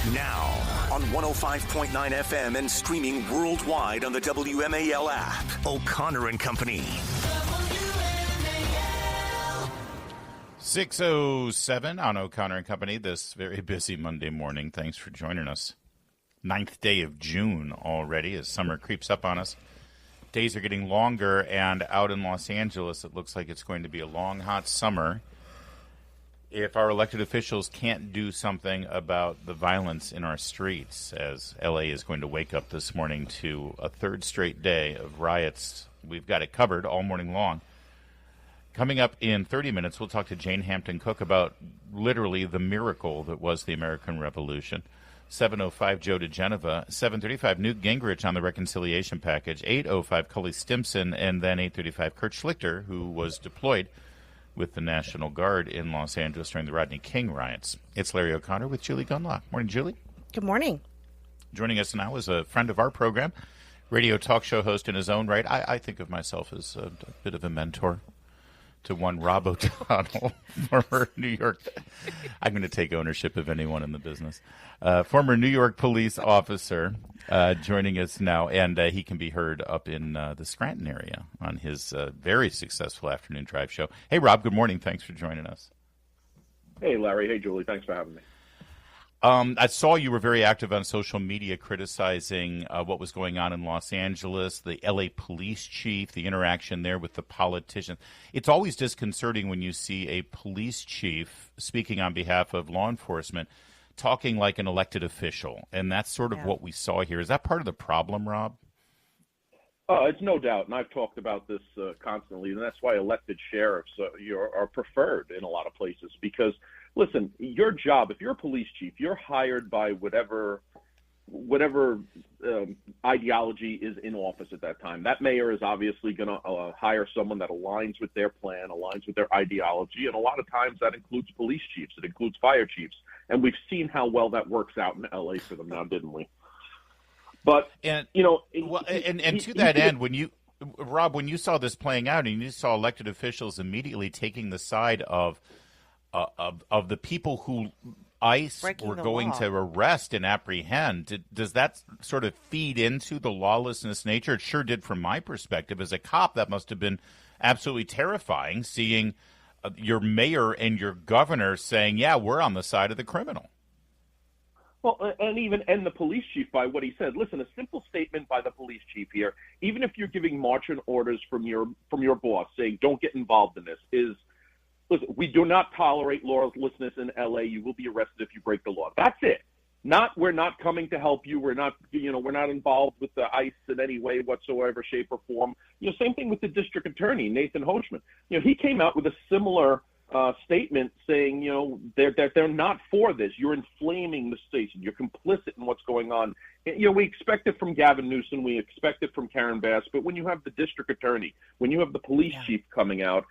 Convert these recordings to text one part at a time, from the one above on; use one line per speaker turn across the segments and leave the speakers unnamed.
Now, on 105.9 FM and streaming worldwide on the WMAL app, O'Connor and Company.
6:07 on O'Connor and Company this very busy Monday morning. Thanks for joining us. 9th day of June already as summer creeps up on us. Days are getting longer, and out in Los Angeles, it looks like it's going to be a long, hot summer. If our elected officials can't do something about the violence in our streets, as L.A. is going to wake up this morning to a third straight day of riots, we've got it covered all morning long. Coming up in 30 minutes, we'll talk to Jane Hampton Cook about literally the miracle that was the American Revolution. 7:05, Joe DeGeneva. 7:35, Newt Gingrich on the reconciliation package. 8:05, Cully Stimson. And then 8:35, Kurt Schlichter, who was deployed with the National Guard in Los Angeles during the Rodney King riots. It's Larry O'Connor with Julie Gunlock. Morning, Julie.
Good morning.
Joining us now is a friend of our program, radio talk show host in his own right. I think of myself as a bit of a mentor to one Rob O'Donnell, former New York. I'm going to take ownership of anyone in the business. Former New York police officer joining us now, and he can be heard up in the Scranton area on his very successful afternoon drive show. Hey, Rob, good morning. Thanks for joining us.
Hey, Larry. Hey, Julie. Thanks for having me.
I saw you were very active on social media criticizing what was going on in Los Angeles, the L.A. police chief, the interaction there with the politicians. It's always disconcerting when you see a police chief speaking on behalf of law enforcement talking like an elected official, and that's sort of what we saw here. Is that part of the problem, Rob?
It's no doubt, and I've talked about this constantly, and that's why elected sheriffs are preferred in a lot of places because, listen, your job, if you're a police chief, you're hired by whatever ideology is in office at that time. That mayor is obviously going to hire someone that aligns with their plan, aligns with their ideology, and a lot of times that includes police chiefs. It includes fire chiefs, and we've seen how well that works out in L.A. for them now, didn't we? But,
to that end, when you saw this playing out and you saw elected officials immediately taking the side of the people who ICE were going to arrest and apprehend, does that sort of feed into the lawlessness nature? It sure did from my perspective. As a cop, that must have been absolutely terrifying, seeing your mayor and your governor saying, yeah, we're on the side of the criminal.
Well, and the police chief by what he said. Listen, a simple statement by the police chief here, even if you're giving marching orders from your boss saying don't get involved in this, is, listen, we do not tolerate lawlessness in L.A. You will be arrested if you break the law. That's it. We're not coming to help you. We're not involved with the ICE in any way whatsoever, shape or form. Same thing with the district attorney, Nathan Hochman. He came out with a similar statement saying, they're not for this. You're inflaming the station. You're complicit in what's going on. We expect it from Gavin Newsom. We expect it from Karen Bass. But when you have the district attorney, when you have the police chief coming out,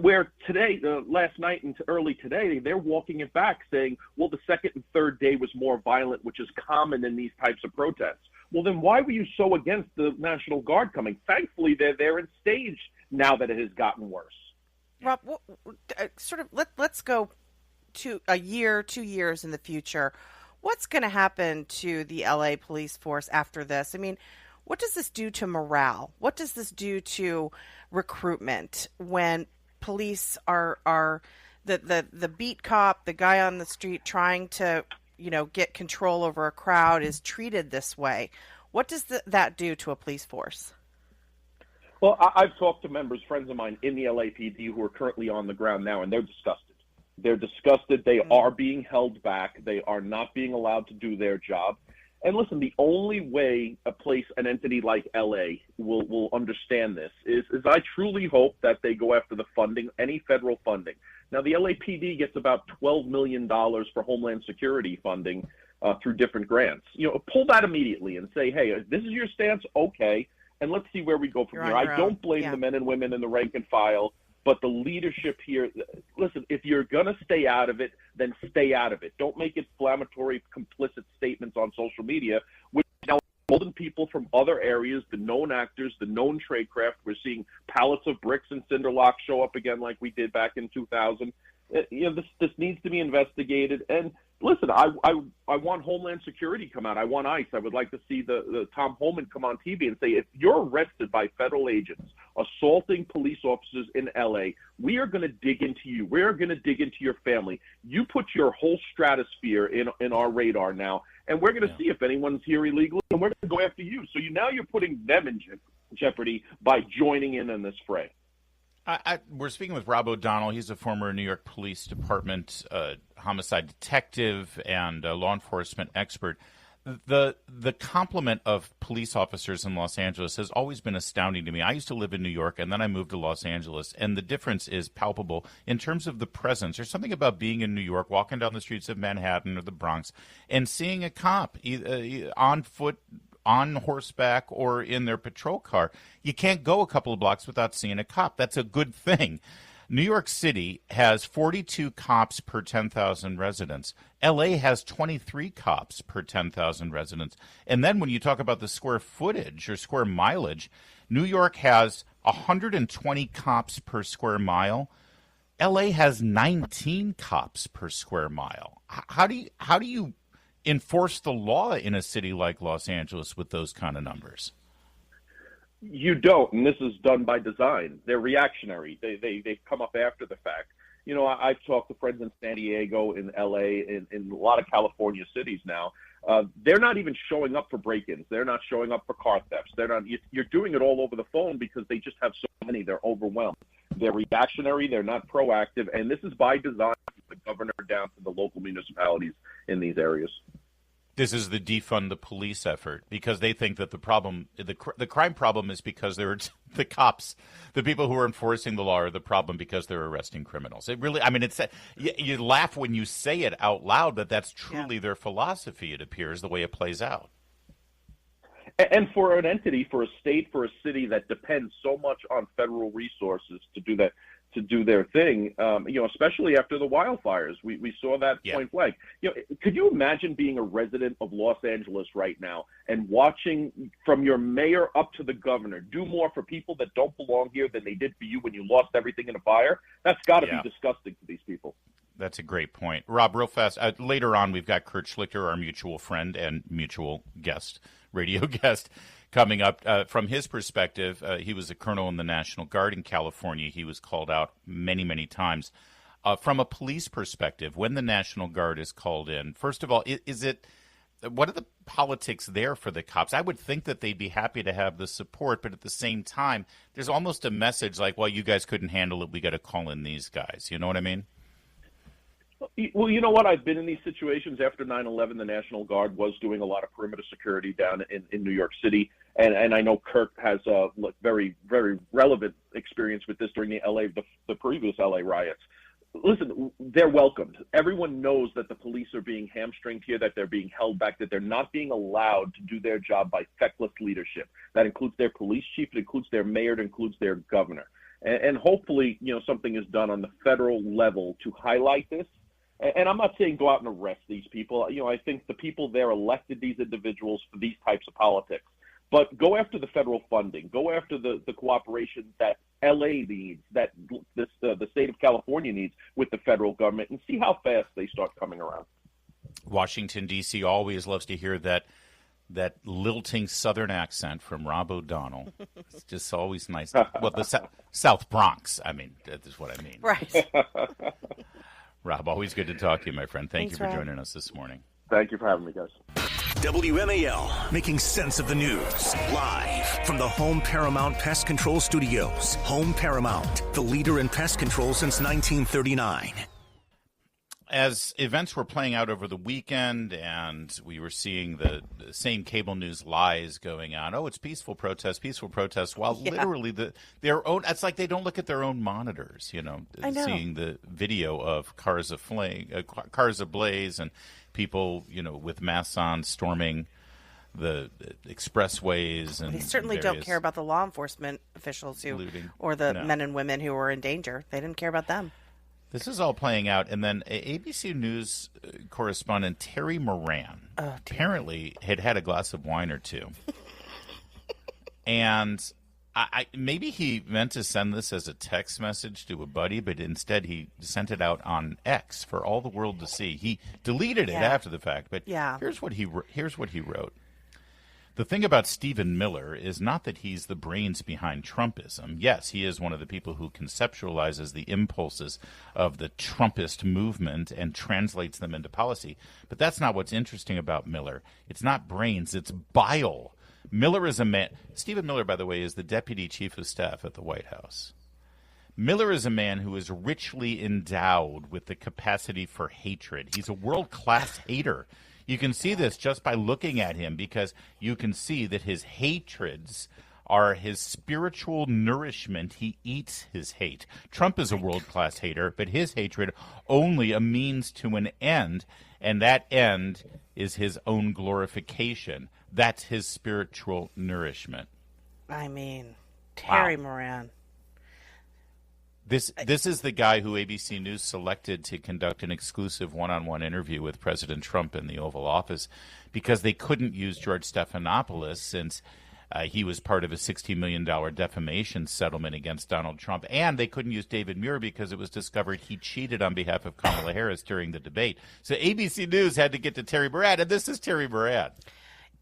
where today, last night and early today, they're walking it back saying, well, the second and third day was more violent, which is common in these types of protests. Well, then why were you so against the National Guard coming? Thankfully, they're there in stage now that it has gotten worse.
Rob, let's go to a year, 2 years in the future. What's going to happen to the LA police force after this? I mean, what does this do to morale? What does this do to recruitment when police are the beat cop, the guy on the street trying to, get control over a crowd is treated this way? What does that do to a police force?
Well, I've talked to friends of mine in the LAPD who are currently on the ground now, and they're disgusted. They're disgusted. They are being held back. They are not being allowed to do their job. And listen, the only way an entity like LA will understand this is I truly hope that they go after the funding, any federal funding. Now, the LAPD gets about $12 million for Homeland Security funding through different grants. Pull that immediately and say, hey, this is your stance, okay. And let's see where we go from here. I don't blame the men and women in the rank and file, but the leadership here, listen, if you're going to stay out of it, then stay out of it. Don't make inflammatory, complicit statements on social media, which now golden people from other areas, the known actors, the known tradecraft. We're seeing pallets of bricks and cinder blocks show up again like we did back in 2000. This needs to be investigated. And Listen, I want Homeland Security to come out. I want ICE. I would like to see the Tom Homan come on TV and say, if you're arrested by federal agents assaulting police officers in L.A., we are going to dig into you. We are going to dig into your family. You put your whole stratosphere in our radar now, and we're going to see if anyone's here illegally, and we're going to go after you. So now you're putting them in jeopardy by joining in on this fray.
We're speaking with Rob O'Donnell. He's a former New York Police Department homicide detective and law enforcement expert. The complement of police officers in Los Angeles has always been astounding to me. I used to live in New York, and then I moved to Los Angeles, and the difference is palpable in terms of the presence. There's something about being in New York, walking down the streets of Manhattan or the Bronx, and seeing a cop on foot, on horseback, or in their patrol car. You can't go a couple of blocks without seeing a cop. That's a good thing. New York City has 42 cops per 10,000 residents. L.A. has 23 cops per 10,000 residents. And then when you talk about the square footage or square mileage, New York has 120 cops per square mile. L.A. has 19 cops per square mile. How do you enforce the law in a city like Los Angeles with those kind of numbers?
You don't, and this is done by design. They're reactionary. They come up after the fact. I've talked to friends in San Diego, in L.A., in a lot of California cities now. They're not even showing up for break-ins. They're not showing up for car thefts. They're not. You're doing it all over the phone because they just have so many. They're overwhelmed. They're reactionary. They're not proactive, and this is by design from the governor down to the local municipalities in these areas.
This is the defund the police effort because they think that the problem, the crime problem, is because they're the cops, the people who are enforcing the law are the problem because they're arresting criminals. It really, it's you laugh when you say it out loud, but that's truly their philosophy. It appears the way it plays out.
And for an entity, for a state, for a city that depends so much on federal resources to do that, to do their thing, especially after the wildfires, we saw that point blank. Could you imagine being a resident of Los Angeles right now and watching from your mayor up to the governor do more for people that don't belong here than they did for you when you lost everything in a fire? That's got to be disgusting to these people.
That's a great point. Rob, real fast, later on we've got Kurt Schlichter, our mutual friend and mutual guest, radio guest, coming up. From his perspective, he was a colonel in the National Guard in California. He was called out many, many times. From a police perspective, when the National Guard is called in, first of all, what are the politics there for the cops? I would think that they'd be happy to have the support, but at the same time, there's almost a message like, well, you guys couldn't handle it. We got to call in these guys. You know what I mean?
Well, you know what? I've been in these situations after 9/11. The National Guard was doing a lot of perimeter security down in New York City. And I know Kirk has a very, very relevant experience with this during the previous LA riots. Listen, they're welcomed. Everyone knows that the police are being hamstringed here, that they're being held back, that they're not being allowed to do their job by feckless leadership. That includes their police chief, it includes their mayor, it includes their governor. And hopefully, something is done on the federal level to highlight this. And I'm not saying go out and arrest these people. I think the people there elected these individuals for these types of politics. But go after the federal funding. Go after the cooperation that L.A. needs, that the state of California needs with the federal government, and see how fast they start coming around.
Washington, D.C. always loves to hear that lilting Southern accent from Rob O'Donnell. It's just always nice. Well, the South Bronx, that is what I mean.
Right.
Rob, always good to talk to you, my friend. Thanks you for
Rob.
joining us this morning.
Thank you for having me, guys.
WMAL, making sense of the news. Live from the Home Paramount Pest Control Studios. Home Paramount, the leader in pest control since 1939.
As events were playing out over the weekend and we were seeing the same cable news lies going on, it's peaceful protests, while literally their own, it's like they don't look at their own monitors,
I know.
Seeing the video of cars ablaze and people, with masks on storming the expressways. And
they certainly don't care about the law enforcement officials or the men and women who were in danger. They didn't care about them.
This is all playing out, and then ABC News correspondent Terry Moran apparently had a glass of wine or two. And Maybe he meant to send this as a text message to a buddy, but instead he sent it out on X for all the world to see. He deleted it after the fact, but here's what he wrote. The thing about Stephen Miller is not that he's the brains behind Trumpism. Yes, he is one of the people who conceptualizes the impulses of the Trumpist movement and translates them into policy. But that's not what's interesting about Miller. It's not brains, it's bile. Miller is a man. Stephen Miller, by the way, is the deputy chief of staff at the White House. Miller is a man who is richly endowed with the capacity for hatred. He's a world-class hater. You can see this just by looking at him, because you can see that his hatreds are his spiritual nourishment. He eats his hate. Trump is a world-class hater, but his hatred only a means to an end, and that end is his own glorification. That's his spiritual nourishment.
I mean, Terry Moran.
This is the guy who ABC News selected to conduct an exclusive one-on-one interview with President Trump in the Oval Office, because they couldn't use George Stephanopoulos since he was part of a $16 million defamation settlement against Donald Trump, and they couldn't use David Muir because it was discovered he cheated on behalf of Kamala Harris during the debate. So ABC News had to get to Terry Moran, and this is Terry Moran.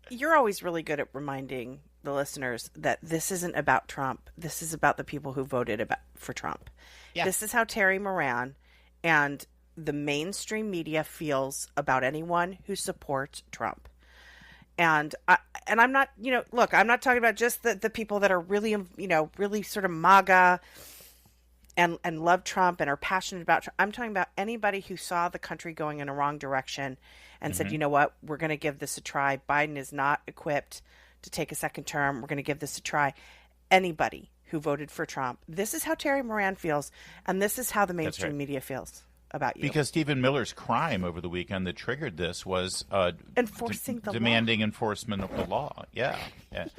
You're always really good at reminding the listeners that this isn't about Trump. This is about the people who voted for Trump. Yeah. This is how Terry Moran and the mainstream media feels about anyone who supports Trump. And I'm not, look, I'm not talking about just the people that are really, really sort of MAGA and love Trump and are passionate about Trump. I'm talking about anybody who saw the country going in a wrong direction and said, you know what, we're going to give this a try. Biden is not equipped to take a second term. We're going to give this a try. Anybody who voted for Trump. This is how Terry Moran feels, and this is how the mainstream media feels about you.
Because Stephen Miller's crime over the weekend that triggered this was
enforcing the
demanding
law.
Enforcement of the law. Yeah.
Yes.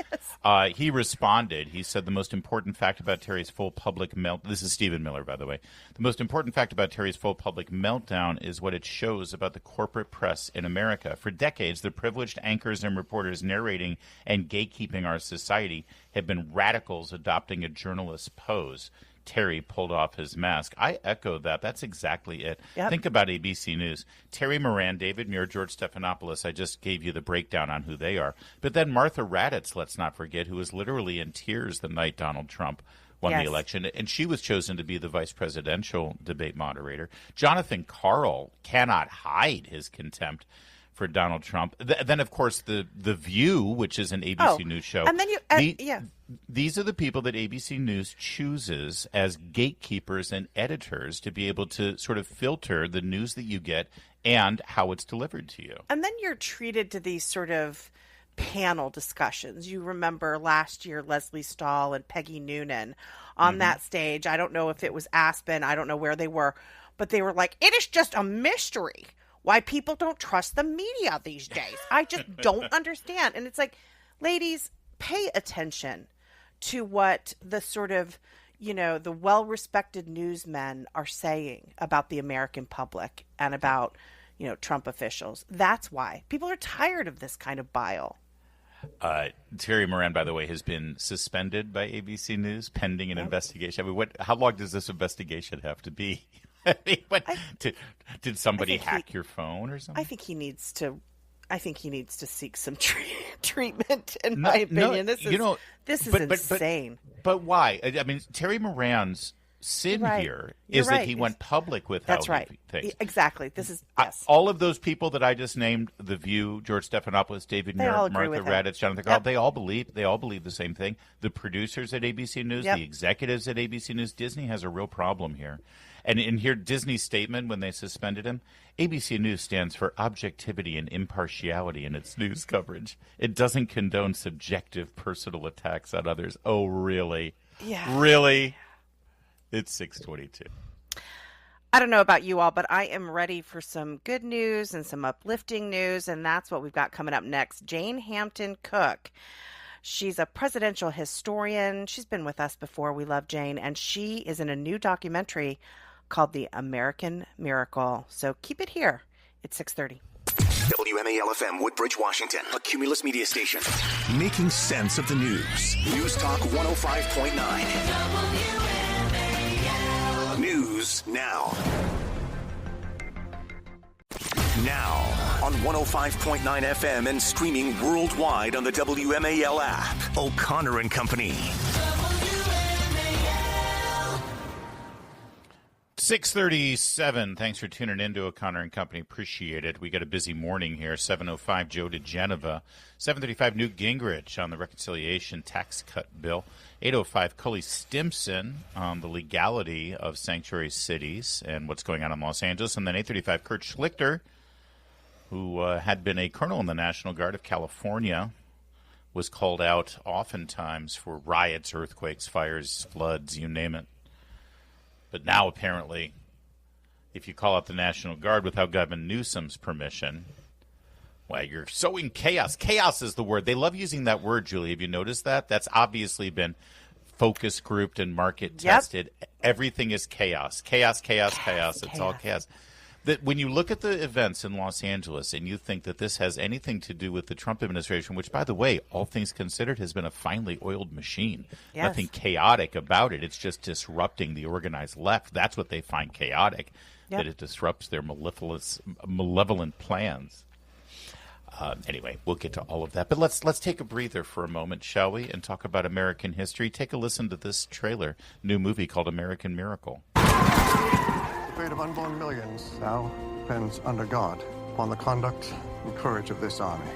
He responded. He said the most important fact about Terry's full public this is Stephen Miller, by the way. The most important fact about Terry's full public meltdown is what it shows about the corporate press in America. For decades, the privileged anchors and reporters narrating and gatekeeping our society have been radicals adopting a journalist's pose. Terry pulled off his mask. I echo that. That's exactly it. Yep. Think about ABC News. Terry Moran, David Muir, George Stephanopoulos. I just gave you the breakdown on who they are. But then Martha Raddatz, let's not forget, who was literally in tears the night Donald Trump won the election. And she was chosen to be the vice presidential debate moderator. Jonathan Karl cannot hide his contempt for Donald Trump. Then, of course, the View, which is an ABC News show.
And then
these are the people that ABC News chooses as gatekeepers and editors to be able to sort of filter the news that you get and how it's delivered to you.
And then you're treated to these sort of panel discussions. You remember last year, Leslie Stahl and Peggy Noonan on that stage. I don't know if it was Aspen. I don't know where they were. But they were like, it is just a mystery why people don't trust the media these days. I just don't understand. And it's like, ladies, pay attention to what the sort of, the well-respected newsmen are saying about the American public and about, Trump officials. That's why. People are tired of this kind of bile.
Terry Moran, by the way, has been suspended by ABC News pending an investigation. I mean, how long does this investigation have to be? Did somebody hack your phone or something?
I think he needs to seek some treatment. In my opinion, this is insane.
But why? I mean, Terry Moran's sin here is that he went public with how he thinks.
Exactly. This is
all of those people that I just named: The View, George Stephanopoulos, David Muir, Martha Raddatz, Jonathan Karl. They all believe the same thing. The producers at ABC News, the executives at ABC News. Disney has a real problem here. And in here, Disney's statement when they suspended him, ABC News stands for objectivity and impartiality in its news coverage. It doesn't condone subjective personal attacks on others. Oh, really?
Yeah.
Really? It's 6:22.
I don't know about you all, but I am ready for some good news and some uplifting news, and that's what we've got coming up next. Jane Hampton Cook. She's a presidential historian. She's been with us before. We love Jane, and she is in a new documentary called The American Miracle. So keep it here. It's 6:30.
WMAL-FM Woodbridge, Washington, a Cumulus media station. Making sense of the news. News Talk 105.9. News now. Now on 105.9 FM and streaming worldwide on the WMAL app. O'Connor and Company.
6:37. Thanks for tuning in to O'Connor and Company. Appreciate it. We got a busy morning here. 7:05, Joe to Geneva. 7:35, Newt Gingrich on the reconciliation tax cut bill. 8:05, Cully Stimson on the legality of sanctuary cities and what's going on in Los Angeles. And then 8:35, Kurt Schlichter, who had been a colonel in the National Guard of California, was called out oftentimes for riots, earthquakes, fires, floods, you name it. But now, apparently, if you call out the National Guard without Governor Newsom's permission, well, you're sowing chaos. Chaos is the word. They love using that word, Julie. Have you noticed that? That's obviously been focus grouped and market tested. Yep. Everything is chaos. Chaos. It's all chaos. That when you look at the events in Los Angeles and you think that this has anything to do with the Trump administration, which, by the way, all things considered, has been a finely oiled machine. Yes. Nothing chaotic about it. It's just disrupting the organized left. That's what they find chaotic, that it disrupts their malevolent plans. Anyway, we'll get to all of that. But let's take a breather for a moment, shall we, and talk about American history. Take a listen to this trailer, new movie called American Miracle.
The fate of unborn millions now depends under God upon the conduct and courage of this army.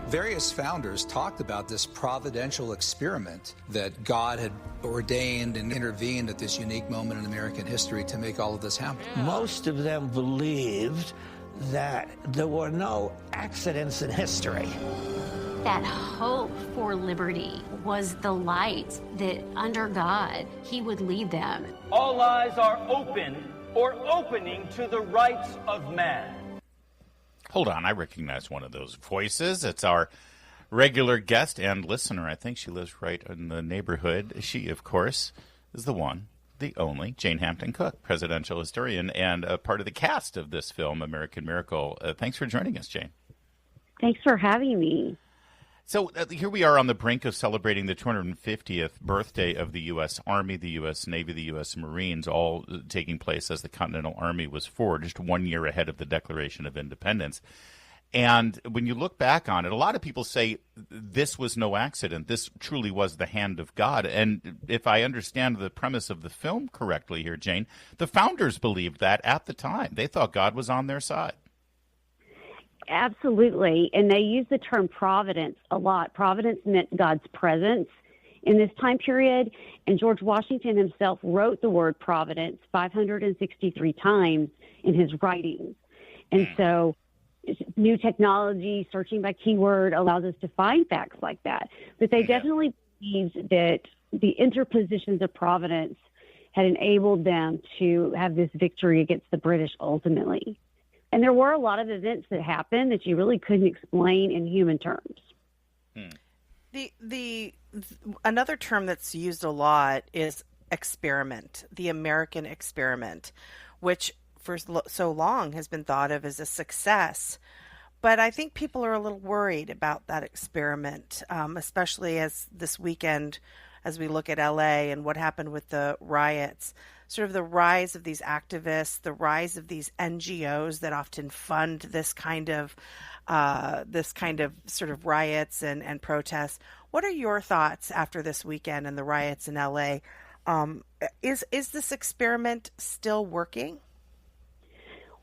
Various founders talked about this providential experiment that God had ordained and intervened at this unique moment in American history to make all of this happen.
Most of them believed that there were no accidents in history.
That hope for liberty was the light that under God, he would lead them.
All eyes are open or opening to the rights of man.
Hold on, I recognize one of those voices. It's our regular guest and listener. I think she lives right in the neighborhood. She, of course, is the one, the only, Jane Hampton Cook, presidential historian and a part of the cast of this film, American Miracle. Thanks for joining us, Jane.
Thanks for having me.
So here we are on the brink of celebrating the 250th birthday of the U.S. Army, the U.S. Navy, the U.S. Marines, all taking place as the Continental Army was forged 1 year ahead of the Declaration of Independence. And when you look back on it, a lot of people say this was no accident. This truly was the hand of God. And if I understand the premise of the film correctly here, Jane, the founders believed that at the time. They thought God was on their side.
Absolutely. And they use the term providence a lot. Providence meant God's presence in this time period. And George Washington himself wrote the word providence 563 times in his writings. And so new technology, searching by keyword, allows us to find facts like that. But they definitely believed that the interpositions of providence had enabled them to have this victory against the British ultimately. And there were a lot of events that happened that you really couldn't explain in human terms.
The another term that's used a lot is experiment, the American experiment, which for so long has been thought of as a success. But I think people are a little worried about that experiment, especially as this weekend, as we look at LA and what happened with the riots. Sort of the rise of these activists, the rise of these NGOs that often fund this kind of sort of riots and protests. What are your thoughts after this weekend and the riots in LA? Is this experiment still working?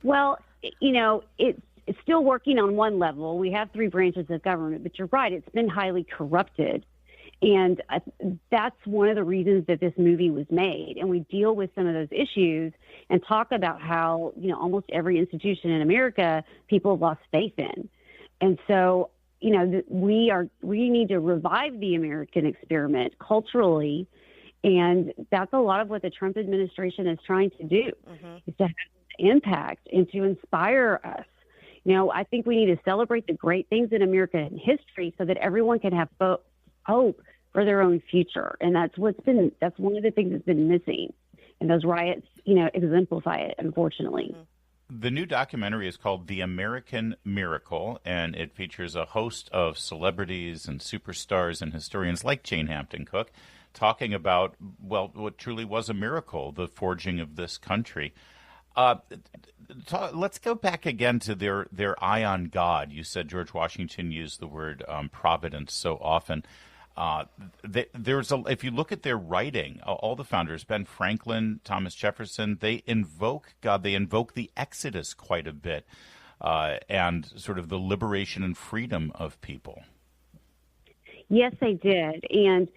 Well, you know, it's still working on one level. We have three branches of government, but you're right, it's been highly corrupted. And that's one of the reasons that this movie was made. And we deal with some of those issues and talk about how, you know, almost every institution in America, people have lost faith in. And so, you know, we need to revive the American experiment culturally. And that's a lot of what the Trump administration is trying to do, is to have impact and to inspire us. You know, I think we need to celebrate the great things in American history so that everyone can have hope for their own future. And that's one of the things that's been missing. And those riots, you know, exemplify it, unfortunately.
The new documentary is called The American Miracle, and it features a host of celebrities and superstars and historians like Jane Hampton Cook talking about, well, what truly was a miracle, the forging of this country. Let's go back again to their eye on God. You said George Washington used the word providence so often. If you look at their writing, all the founders, Ben Franklin, Thomas Jefferson, they invoke God. They invoke the Exodus quite a bit, and sort of the liberation and freedom of people.
Yes, they did. And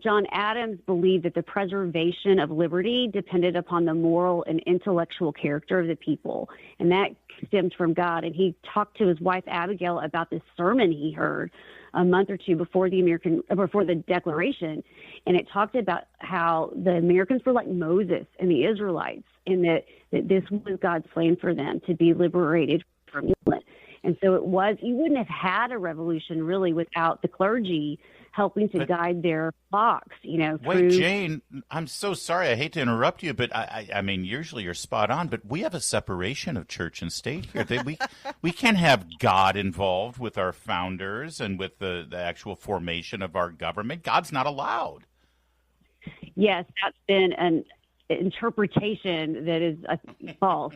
John Adams believed that the preservation of liberty depended upon the moral and intellectual character of the people, and that stemmed from God. And he talked to his wife Abigail about this sermon he heard a month or two before the Declaration, and it talked about how the Americans were like Moses and the Israelites, and that this was God's plan for them to be liberated from England. And so you wouldn't have had a revolution really without the clergy helping to guide their flocks,
Wait, Jane, I'm so sorry. I hate to interrupt you, but I mean, usually you're spot on, but we have a separation of church and state here. We can't have God involved with our founders and with the actual formation of our government. God's not allowed.
Yes, that's been an interpretation that is false.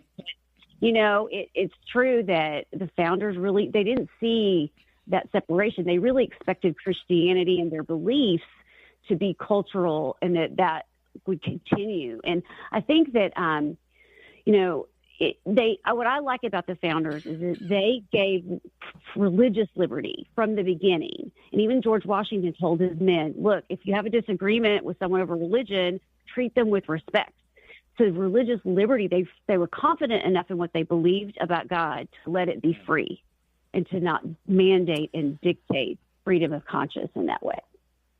It's true that the founders they didn't see that separation. They really expected Christianity and their beliefs to be cultural, and that would continue. And I think that, what I like about the founders is that they gave religious liberty from the beginning. And even George Washington told his men, look, if you have a disagreement with someone over religion, treat them with respect. So religious liberty, they were confident enough in what they believed about God to let it be free and to not mandate and dictate freedom of conscience in that way.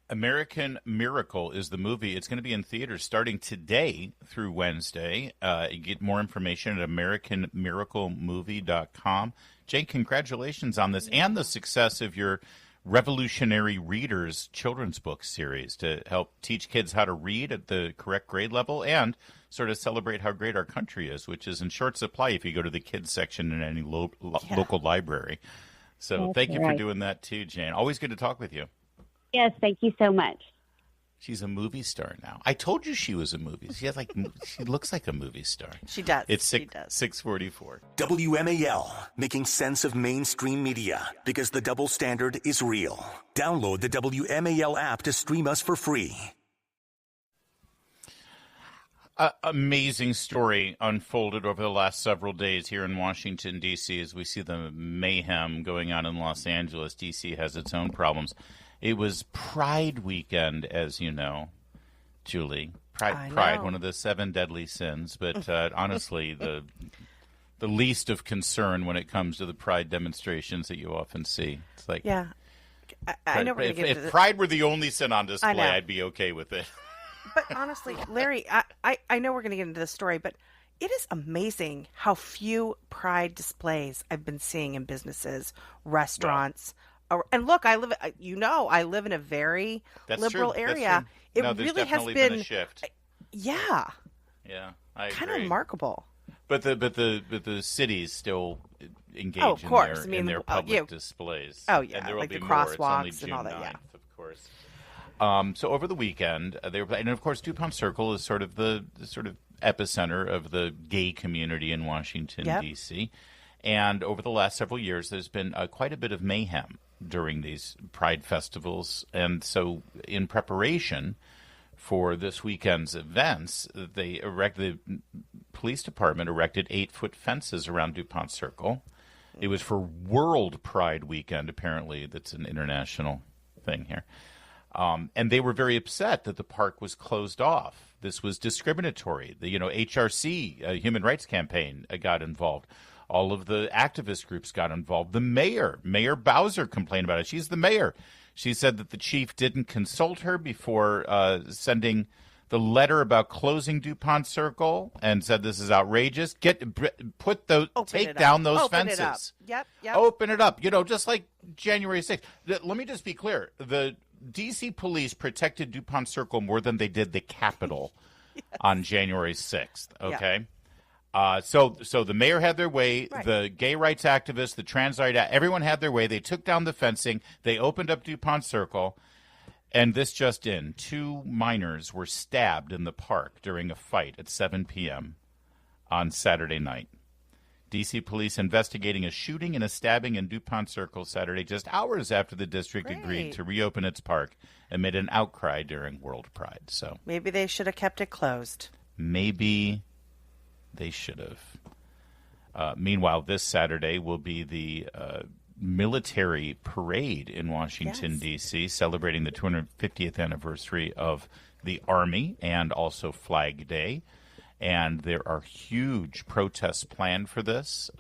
American Miracle is the movie. It's going to be in theaters starting today through Wednesday. You get more information at AmericanMiracleMovie.com. Jane, congratulations on this and the success of your Revolutionary Readers children's book series to help teach kids how to read at the correct grade level and sort of celebrate how great our country is, which is in short supply if you go to the kids section in any local library. So thank you for doing that too, Jane. Always good to talk with you.
Yes, thank you so much.
She's a movie star now. I told you she was a movie. She looks like a movie star.
She does.
It's 6:44.
WMAL, making sense of mainstream media because the double standard is real. Download the WMAL app to stream us for free.
Amazing story unfolded over the last several days here in Washington, D.C. as we see the mayhem going on in Los Angeles. D.C. has its own problems. It was Pride weekend, as you know, Julie. Pride, one of the 7 deadly sins, but honestly, the least of concern when it comes to the Pride demonstrations that you often see. It's like,
yeah, I know.
If Pride were the only sin on display, I'd be okay with it.
But honestly, Larry, I know we're going to get into this story, but it is amazing how few Pride displays I've been seeing in businesses, restaurants. Wow. And look, I live in a very liberal area. It really has been
a shift.
Yeah.
Yeah, I agree.
Kind of remarkable.
But the cities still engage in their public displays.
Oh yeah,
and there will
like
be
the
more.
crosswalks
It's only June
and all that.
9th,
Yeah,
of course. So over the weekend, and of course, Dupont Circle is sort of the epicenter of the gay community in Washington, D.C. And over the last several years, there's been quite a bit of mayhem during these Pride festivals. And so in preparation for this weekend's events, the police department erected 8-foot fences around Dupont Circle. It was for World Pride Weekend, apparently. That's an international thing here. And they were very upset that the park was closed off. This was discriminatory. The HRC, Human Rights Campaign, got involved. All of the activist groups got involved. The Mayor Bowser, complained about it. She's the mayor. She said that the chief didn't consult her before sending the letter about closing Dupont Circle, and said this is outrageous. Take down those fences.
Yep.
Open it up. Just like January 6th. Let me just be clear. The D.C. police protected Dupont Circle more than they did the Capitol on January 6th, okay? So the mayor had their way,
Right.
the gay rights activists, the trans rights, everyone had their way. They took down the fencing. They opened up Dupont Circle. And this just in, 2 minors were stabbed in the park during a fight at 7 p.m. on Saturday night. D.C. police investigating a shooting and a stabbing in Dupont Circle Saturday, just hours after the district agreed to reopen its park amid an outcry during World Pride. So
maybe they should have kept it closed.
Maybe they should have. Meanwhile, this Saturday will be the military parade in Washington, D.C., celebrating the 250th anniversary of the Army and also Flag Day. And there are huge protests planned for this.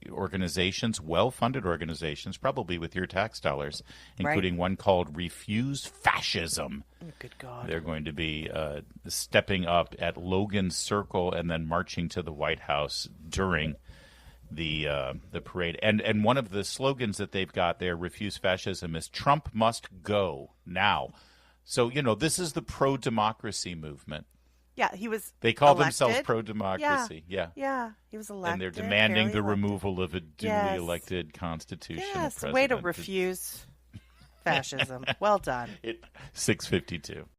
Organizations, well-funded organizations, probably with your tax dollars, including one called Refuse Fascism.
Oh, good God.
They're going to be stepping up at Logan Circle and then marching to the White House during the parade. And one of the slogans that they've got there, Refuse Fascism, is Trump must go now. So, this is the pro-democracy movement.
Yeah, he was
They call
elected.
themselves pro-democracy.
Yeah, he was elected.
And they're demanding the
elected.
removal of a duly elected constitutional president.
Way to refuse fascism. Well done.
6:52.